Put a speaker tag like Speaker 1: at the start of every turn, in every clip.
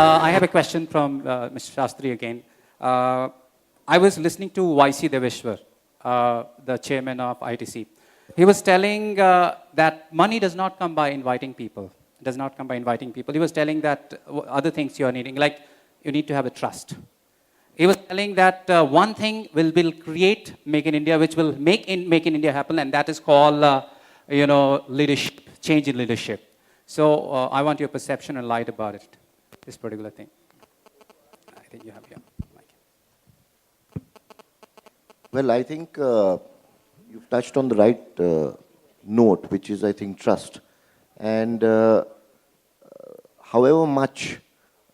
Speaker 1: I have a question from Mr. Shastri again. I was listening to YC Deveshwar, the chairman of ITC. He was telling that money does not come by inviting people. It does not come by inviting people. He was telling that other things you are needing, like you need to have a trust. He was telling that one thing will create Make in India, which will make in India happen, and that is called, leadership, change in leadership. So I want your perception and light about it, this particular thing. I think you have here.
Speaker 2: Well, I think you've touched on the right note, which is, I think, trust. And however much...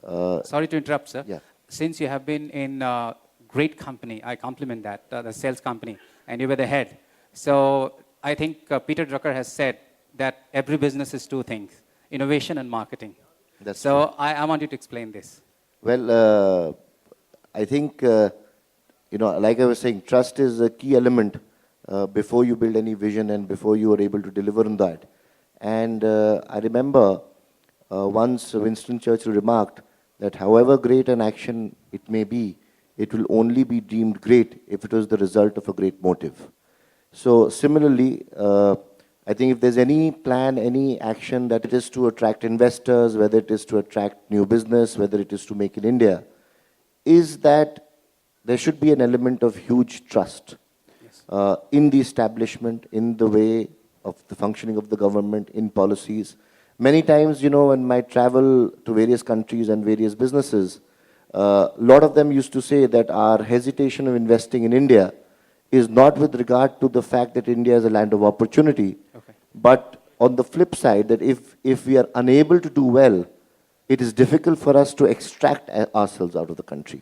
Speaker 1: Sorry to interrupt, sir.
Speaker 2: Yeah.
Speaker 1: Since you have been in a great company, I compliment that, the sales company, and you were the head. So I think Peter Drucker has said that every business is two things, innovation and marketing.
Speaker 2: That's
Speaker 1: so
Speaker 2: true.
Speaker 1: I want you to explain this.
Speaker 2: Well, I think, like I was saying, trust is a key element before you build any vision and before you are able to deliver on that. And I remember once Winston Churchill remarked that however great an action it may be, it will only be deemed great if it was the result of a great motive. So similarly, I think if there's any plan, any action that it is to attract investors, whether it is to attract new business, whether it is to make in India, is that there should be an element of huge trust in the establishment, in the way of the functioning of the government, in policies. Many times, when my travel to various countries and various businesses, a lot of them used to say that our hesitation of investing in India is not with regard to the fact that India is a land of opportunity, but on the flip side, that if we are unable to do well, it is difficult for us to extract ourselves out of the country.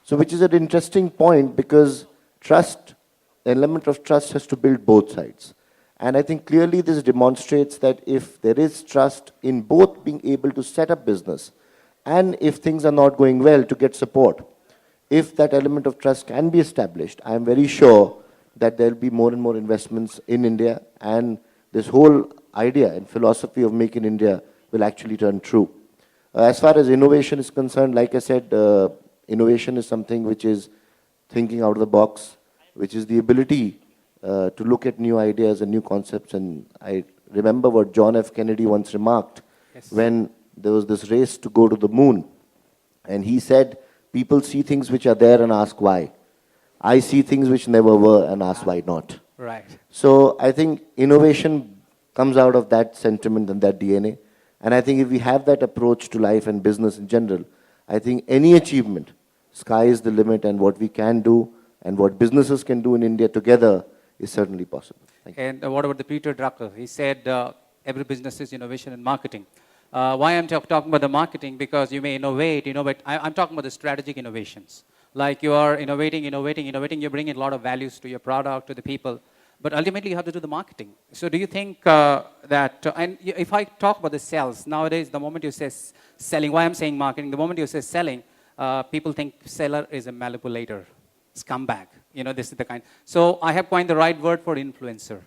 Speaker 2: So which is an interesting point, because trust, the element of trust has to build both sides. And I think clearly this demonstrates that if there is trust in both being able to set up business and if things are not going well, to get support, if that element of trust can be established, I am very sure that there will be more and more investments in India, and this whole idea and philosophy of Make in India will actually turn true. As far as innovation is concerned, like I said, innovation is something which is thinking out of the box, which is the ability to look at new ideas and new concepts. And I remember what John F. Kennedy once remarked when there was this race to go to the moon. And he said, people see things which are there and ask why. I see things which never were and ask why not.
Speaker 1: Right.
Speaker 2: So I think innovation comes out of that sentiment and that DNA. And I think if we have that approach to life and business in general, I think any achievement, sky is the limit, and what we can do and what businesses can do in India together is certainly possible. Thank you.
Speaker 1: And what about the Peter Drucker? He said every business is innovation and marketing. Why I'm talking about the marketing? Because you may innovate, but I'm talking about the strategic innovations. Like you are innovating, you bring in a lot of values to your product, to the people. But ultimately, you have to do the marketing. So do you think that, and if I talk about the sales, nowadays, the moment you say selling, why I'm saying marketing, the moment you say selling, people think seller is a manipulator, scumbag. This is the kind. So I have coined the right word for influencer.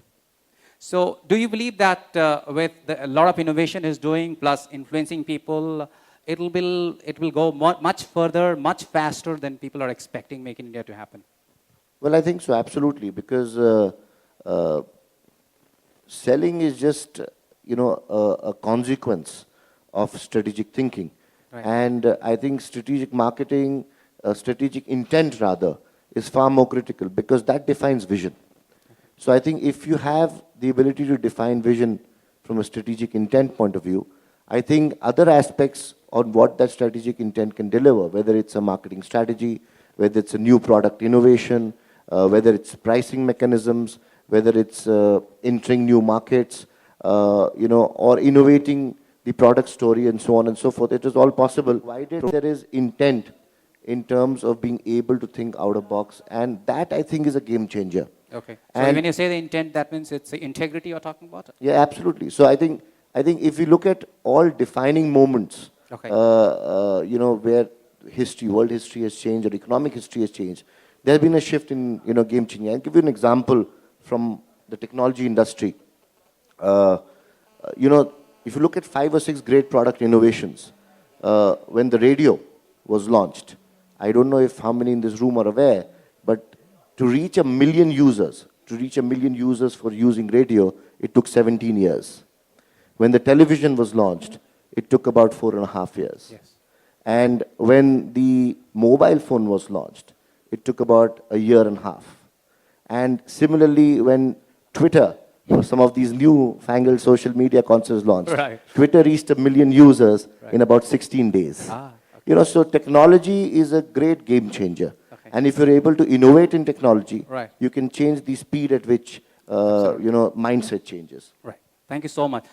Speaker 1: So do you believe that with a lot of innovation is doing, plus influencing people, it will go much further, much faster than people are expecting Make in India to happen?
Speaker 2: Well, I think so, absolutely, because selling is just, a consequence of strategic thinking.
Speaker 1: Right.
Speaker 2: And I think strategic marketing, strategic intent rather, is far more critical, because that defines vision. So I think if you have the ability to define vision from a strategic intent point of view, I think other aspects on what that strategic intent can deliver, whether it's a marketing strategy, whether it's a new product innovation, whether it's pricing mechanisms, whether it's entering new markets, or innovating the product story and so on and so forth, it is all possible, provided there is intent in terms of being able to think out of box. And that, I think, is a game changer.
Speaker 1: Okay. So and when you say the intent, that means it's the integrity you're talking about?
Speaker 2: Yeah, absolutely. So I think if we look at all defining moments, where history, world history has changed or economic history has changed, there has been a shift in, game changing. I'll give you an example from the technology industry. If you look at 5 or 6 great product innovations, when the radio was launched. I don't know if how many in this room are aware, but to reach 1 million users, for using radio, it took 17 years. When the television was launched, it took about 4.5 years.
Speaker 1: Yes.
Speaker 2: And when the mobile phone was launched, it took about 1.5 years. And similarly, when Twitter, or some of these new fangled social media concepts launched,
Speaker 1: Right.
Speaker 2: Twitter reached 1 million users
Speaker 1: Right.
Speaker 2: in about 16 days.
Speaker 1: Ah,
Speaker 2: You know, so technology is a great game changer.
Speaker 1: Okay.
Speaker 2: And if you're able to innovate in technology,
Speaker 1: Right.
Speaker 2: you can change the speed at which, mindset changes.
Speaker 1: Right. Thank you so much.